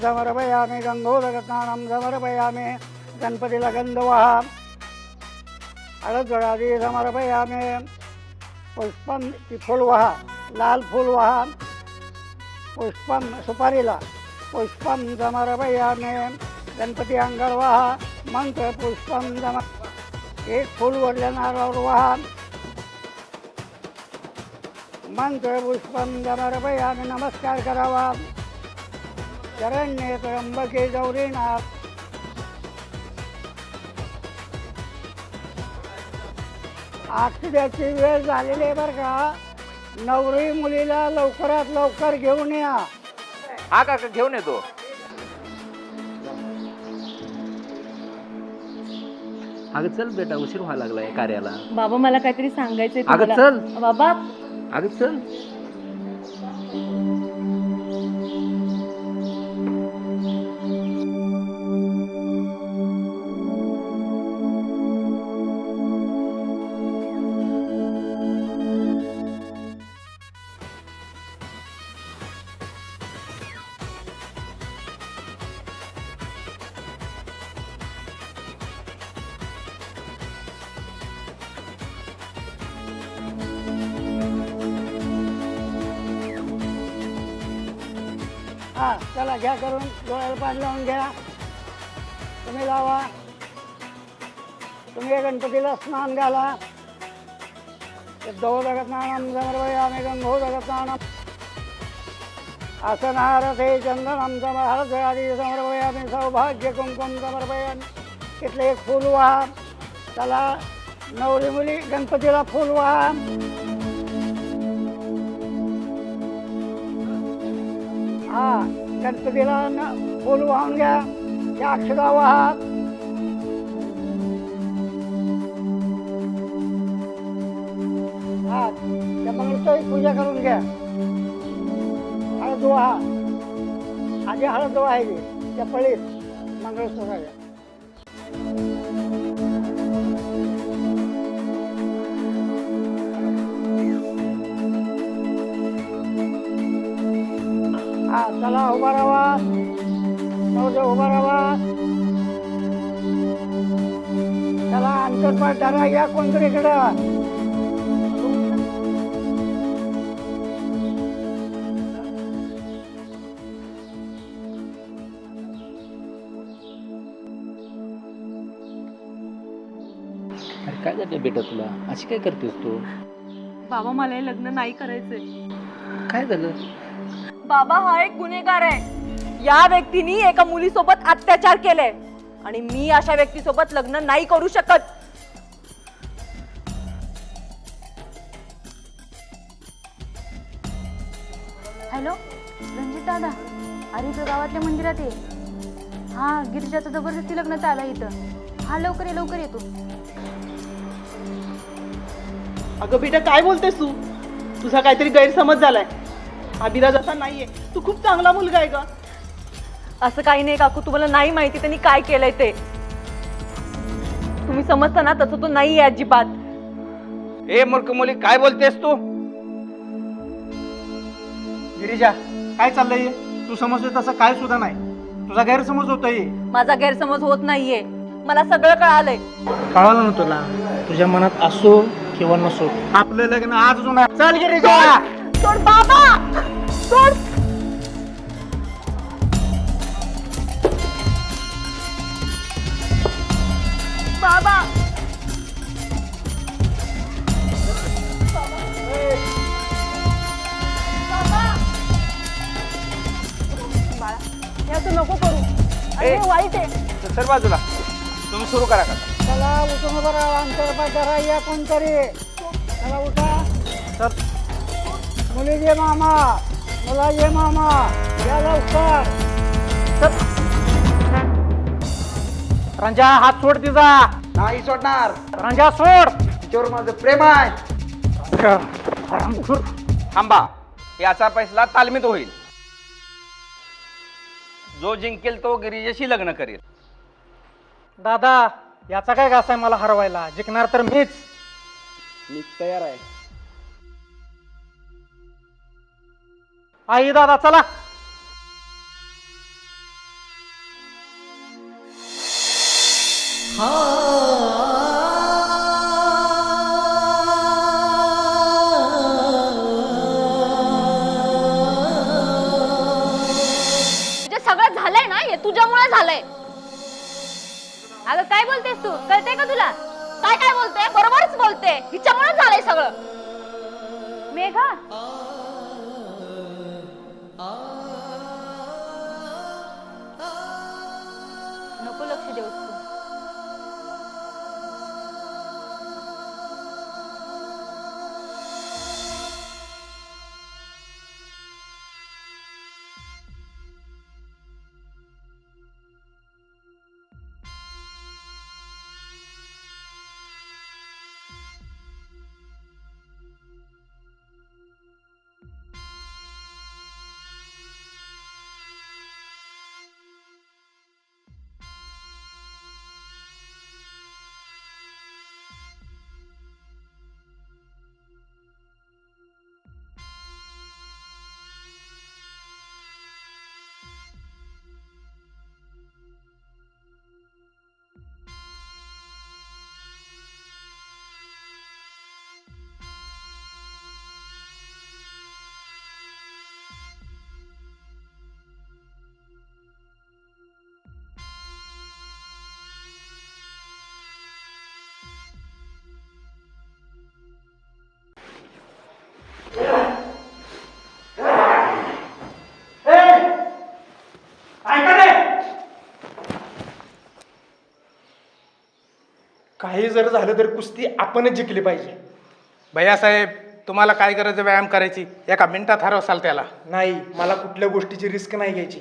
समर्पयामि गंगोदकस्नानं समर्पयामि गणपतीला गंधवहा हळदगडादी समर्पयामि पुष्पम फुलवहा लाल फुलवहा पुष्पम सुपारीला पुष्पम समर्पयामि गणपती अंगणवहा मंत्र पुष्पम एक फूल वरल्या नारळावर वहा मंत्र पुष्पम समर्पयामि नमस्कार करावा शरण्ये त्र्यंबके गौरी नाथ आखड्याची वेळ झालेली आहे बरं का. नवरी मुलीला लवकरात लवकर घेऊन या. हा काका घेऊन येतो. अगं चल बेटा उशीर व्हायला लागलाय कार्याला. बाबा मला काहीतरी सांगायचंय अगं चल बाबा. अगं चल. हा चला घ्या करून डोळ्याला पाणी लावून घ्या. तुम्ही लावा. तुम्ही गणपतीला स्नान घाला. दौदकस्नानं समर्पयामि गंगोदकस्नानं आसनहारते चंदनं हळदगडादी समर्पयामि सौभाग्य कुंकुम समर्पयामि. इथले एक फूल व्हा. चला नवरी मुली गणपतीला फूल व्हा. हा गणपतीला फूल वाहून घ्या. या अक्षदा वाहा. हा त्या मंगळसूत्राची पूजा करून घ्या. हळद वाहा. आधी हळद वाहायची त्या पळीत मंगळसूत्राच्या. हा चला उभा राहा. नवरदेव उभा राहा. चला अंतरपाठ धरा. या कोणतरी इकडं. अरे काय झालं बेटा तुला अशी काय करतेस तू. बाबा मला हे लग्न नाही करायचंय. काय झालं. बाबा हा एक गुन्हेगार आहे. या व्यक्तीने एका मुलीसोबत अत्याचार केलाय आणि मी अशा व्यक्तीसोबत लग्न नाही करू शकत. हॅलो रणजित दादा. अरे तो गावातल्या मंदिरात ये. हा गिरिजाचं जबरदस्ती लग्न चालू आहे इथं. हा लवकर ये लवकर येतो. अगं बेटा काय बोलतेस तू. तुझा काहीतरी गैरसमज झालाय. अभिराज असा नाहीये. तू खूप चांगला मुलगा आहे का. असं काही नाही काकू. तुम्हाला नाही माहिती त्यांनी काय केलंय ते. तुम्ही समजता ना तसं तो नाही आहे अजिबात. ए मूर्ख मुली काय बोलतेस तू. गिरिजा काय चाललंय. तू समजते तसं काय सुद्धा नाही. तुझा गैरसमज होतोय. माझा गैरसमज होत नाहीये. मला सगळं कळालंय. कळालं ना तुला. तुझ्या मनात असो किंवा नसो आपलं लग्न आज होणार. चल गिरिजा. सोड बाबा. सोड. बाबा हे असं नको करू. अरे हे वाईट आहे. सर बाजूला तुम्ही सुरू करा का चला उठून उभं राहा, अंतर जरा या कोणतरी. चला उठा. सर मुलीचे मामा, मुलाचे मामा, या लवकर. रंजा हात सोड तिचा. नाही सोडणार रंजा सोड. तिच्यावर माझं प्रेम आहे. हरामखोर. थांबा याचा फैसला तालमीत होईल. जो जिंकेल तो गिरिजेशी लग्न करेल. दादा याचा काय घास आहे मला हरवायला? जिंकणार तर मीच. मी तयार आहे. आई दादा चला. जे सगळं झालंय ना हे तुझ्यामुळे झालंय. अगं काय बोलतेस तू? कळतंय का तुला? काय काय बोलते? बरोबरच बोलते. हिच्यामुळे झालंय सगळं. मेघा नको लक्ष देऊस तू. काही जर झालं तर कुस्ती आपणच जिंकली पाहिजे. भैयासाहेब तुम्हाला काय करायचं व्यायाम करायची एका मिनिटात हरवसाल त्याला. नाही मला कुठल्या गोष्टीची रिस्क नाही घ्यायची.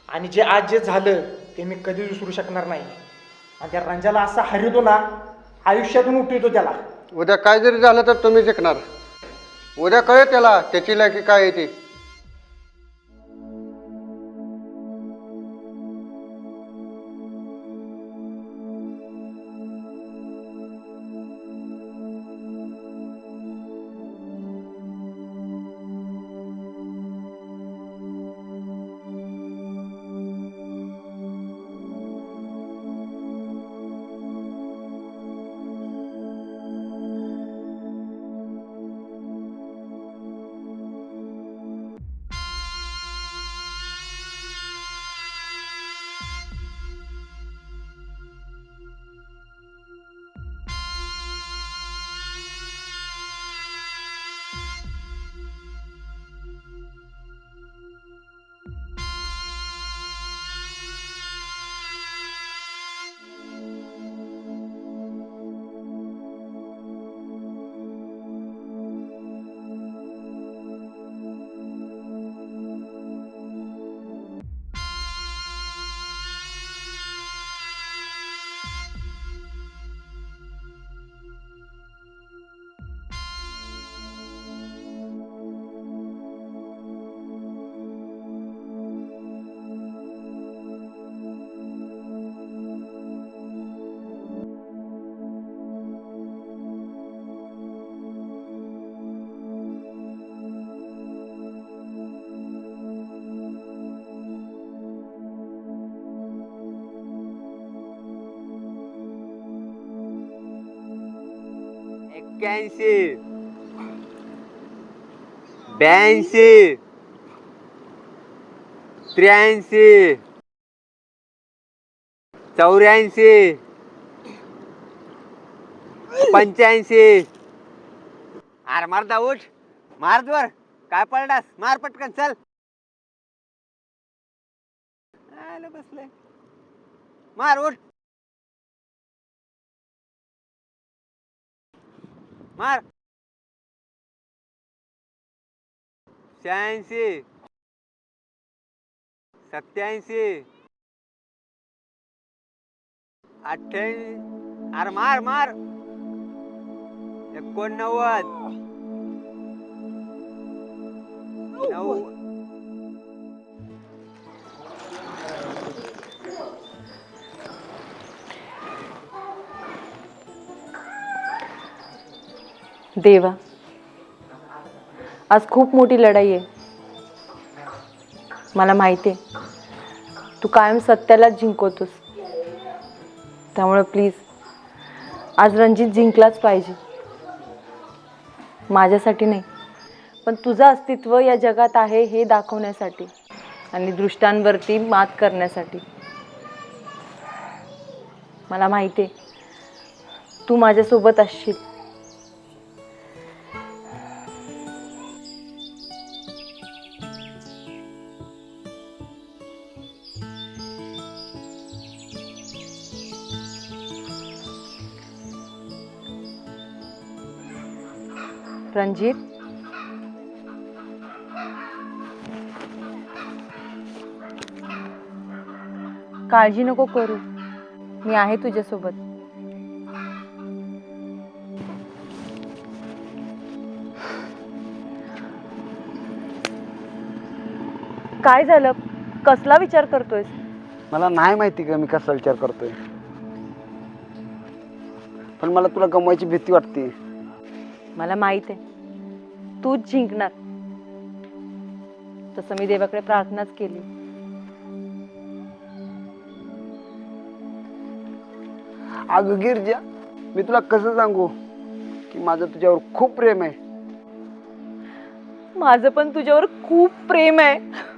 आणि जे आज जे झालं ते मी कधी विसरू शकणार नाही. आणि त्या रंजाला असा हरवतो ना, आयुष्यातून उठवतो त्याला. उद्या काय जरी झालं तर तुम्ही जिंकणार. उद्या कळेल त्याला त्याची लायकी काय आहे ती. एक्क्याऐंशी 82 83 84 85. अरे मार दाऊट मार वर काय पडलास मार पटकन चल. खायला बसले. मार उठ. मार. 86 87 98. अरे मार मार. 89 9. देवा, आज खूप मोठी लढाई आहे. मला माहिती आहे तू कायम सत्यालाच जिंकवतोस. त्यामुळे प्लीज आज रणजित जिंकलाच पाहिजे. माझ्यासाठी नाही, पण तुझं अस्तित्व या जगात आहे हे दाखवण्यासाठी आणि दृष्टांवरती मात करण्यासाठी. मला माहिती आहे तू माझ्यासोबत असशील. रणजित, काळजी नको करू, मी आहे तुझ्यासोबत. काय झालं? कसला विचार करतोयस? मला नाही माहिती का मी कसा विचार करतोय, पण मला तुला गमवायची भीती वाटते. मला माहित आहे तूच जिंकणार. तसं मी देवाकडे प्रार्थनाच केली. अगं गिरजा, मी तुला कसं सांगू की माझं तुझ्यावर खूप प्रेम आहे. माझं पण तुझ्यावर खूप प्रेम आहे.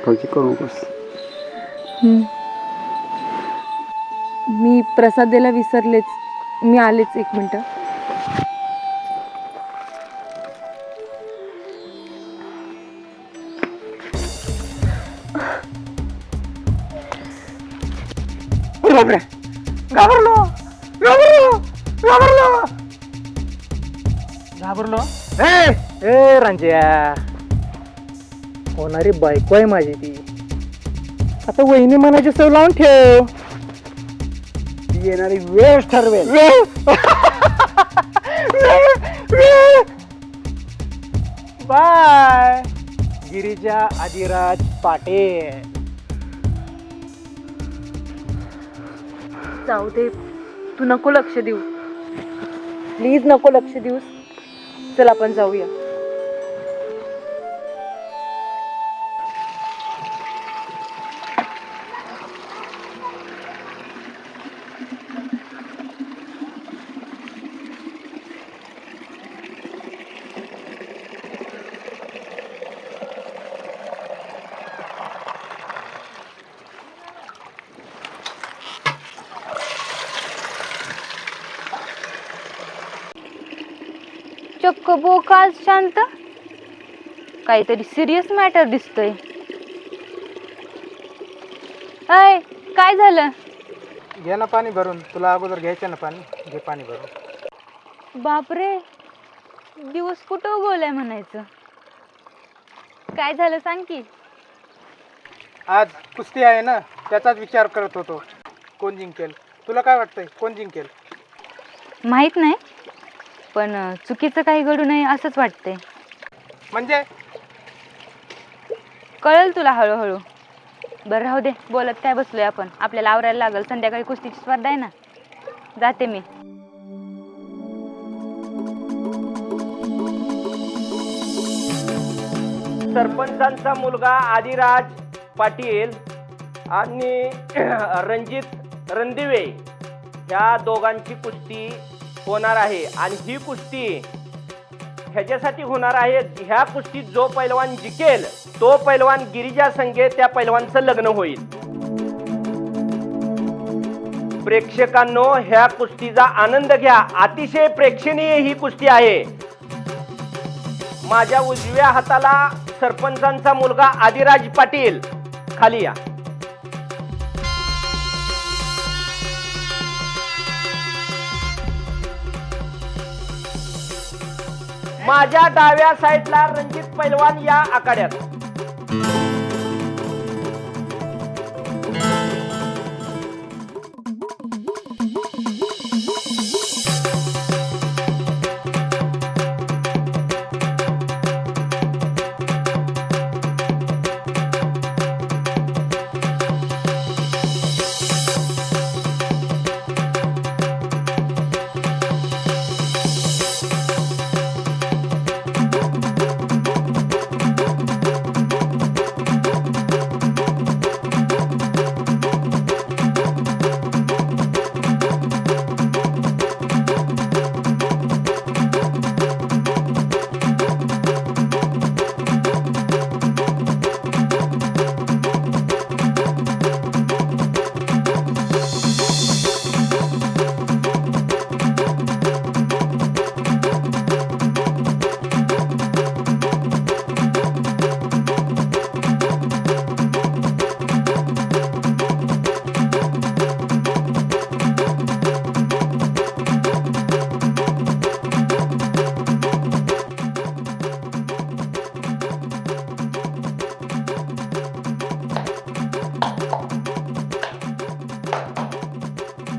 काळजी करू नकोस. मी प्रसाद द्यायला विसरलेच. मी आलेच, एक मिनिट. घाबरलो घाबरलो घाबरलो घाबरलो. ए रंज्या, होणारी बायको आहे माझी ती. आता वहिनी म्हणायची सव लावून ठेव. ती येणारी वेळ ठरवेल. बाय गिरिजा आदिराज पाटील. जाऊ दे, तू नको लक्ष देऊ, प्लीज नको लक्ष देऊस. चल आपण जाऊया. चक्कबो काल शांत, काहीतरी सिरियस मॅटर दिसतोय. अय, काय झालं? घे ना पाणी भरून. तुला अगोदर घ्यायचं ना पाणी. घे पाणी भरून. बापरे, दिवस कुठं उगवलाय म्हणायचं. काय झालं सांग की. आज कुस्ती आहे ना, त्याचाच विचार करत होतो. कोण जिंकेल? तुला काय वाटतंय, कोण जिंकेल? माहित नाही, पण चुकीचं काही घडू नये असंच वाटतंय. म्हणजे कळेल तुला हळूहळू. बरं राहू दे, बोलत काय बसलोय आपण, आपल्याला आवरायला लागल. संध्याकाळी कुस्तीची स्पर्धा आहे ना. जाते मी. सरपंचांचा मुलगा आदिराज पाटील आणि रणजित रणदिवे ह्या दोघांची कुस्ती होणार आहे. आणि ही कुस्ती ह्याच्यासाठी होणार आहे, ह्या कुस्तीत जो पैलवान जिंकेल तो पैलवान गिरिजा संघे त्या पैलवानचं लग्न होईल. प्रेक्षकांनो, ह्या कुस्तीचा आनंद घ्या. अतिशय प्रेक्षणीय ही कुस्ती आहे. माझ्या उजव्या हाताला सरपंचांचा मुलगा आदिराज पाटील, खाली या. माझ्या डाव्या साईडला रणजित पैलवान या आखाड्यात.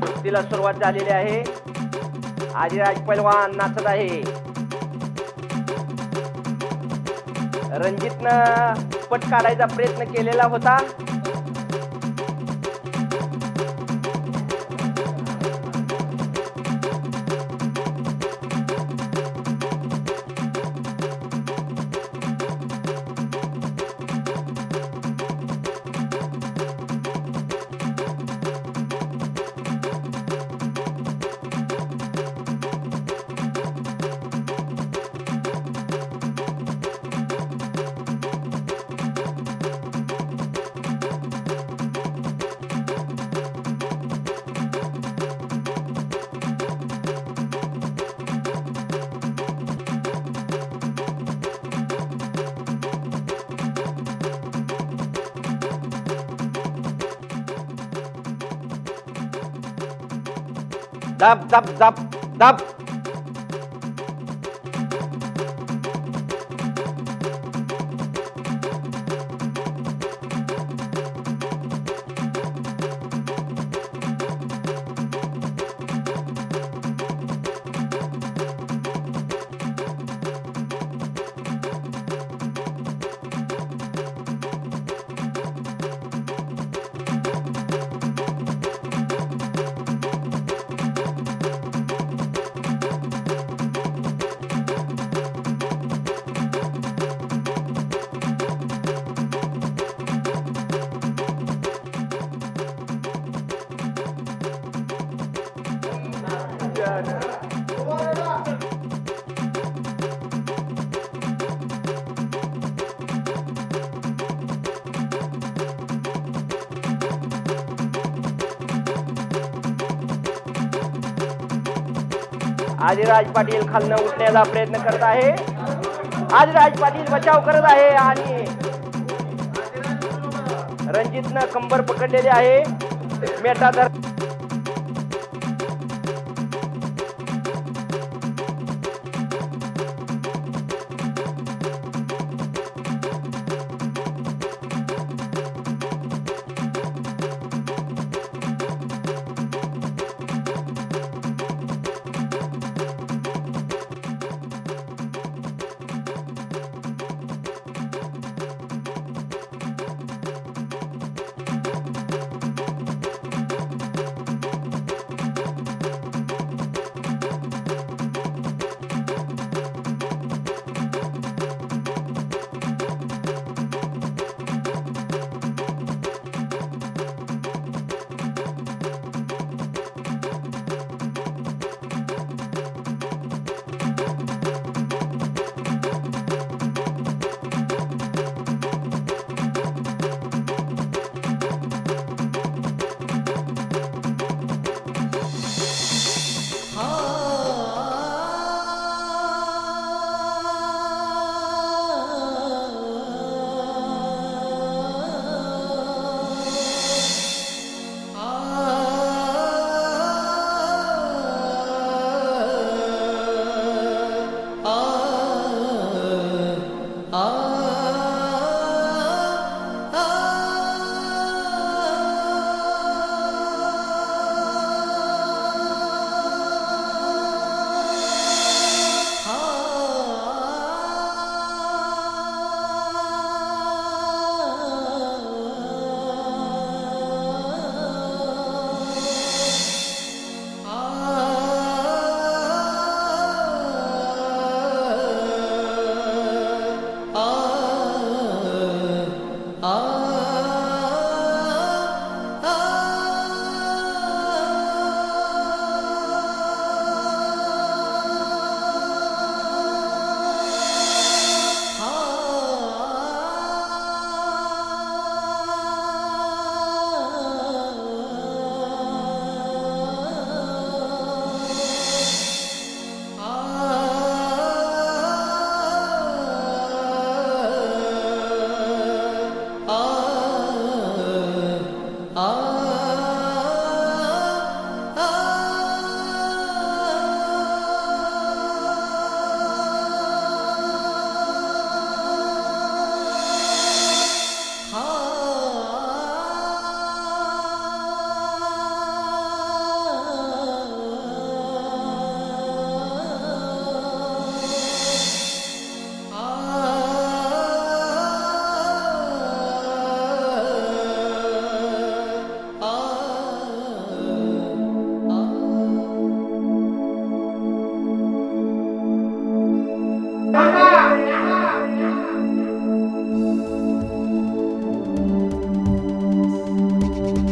कुस्तीला सुरुवात झालेली आहे. आदिराज पैलवान नाचत आहे. रणजितनं पट काढायचा प्रयत्न केलेला होता. दब दब दब दब. आदिराज पाटील खालनं उठण्याचा प्रयत्न करत आहे. आदिराज पाटील बचाव करत आहे आणि रणजितनं कंबर पकडलेले आहे. मेटाधर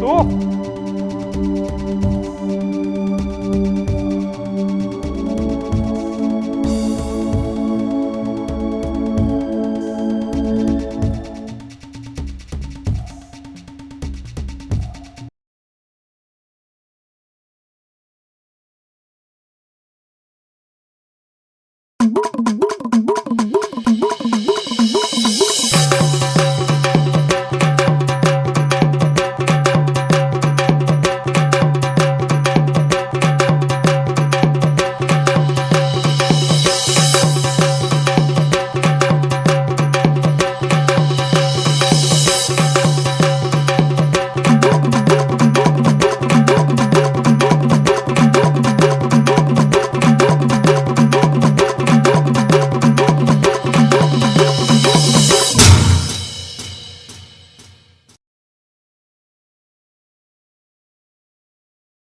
तू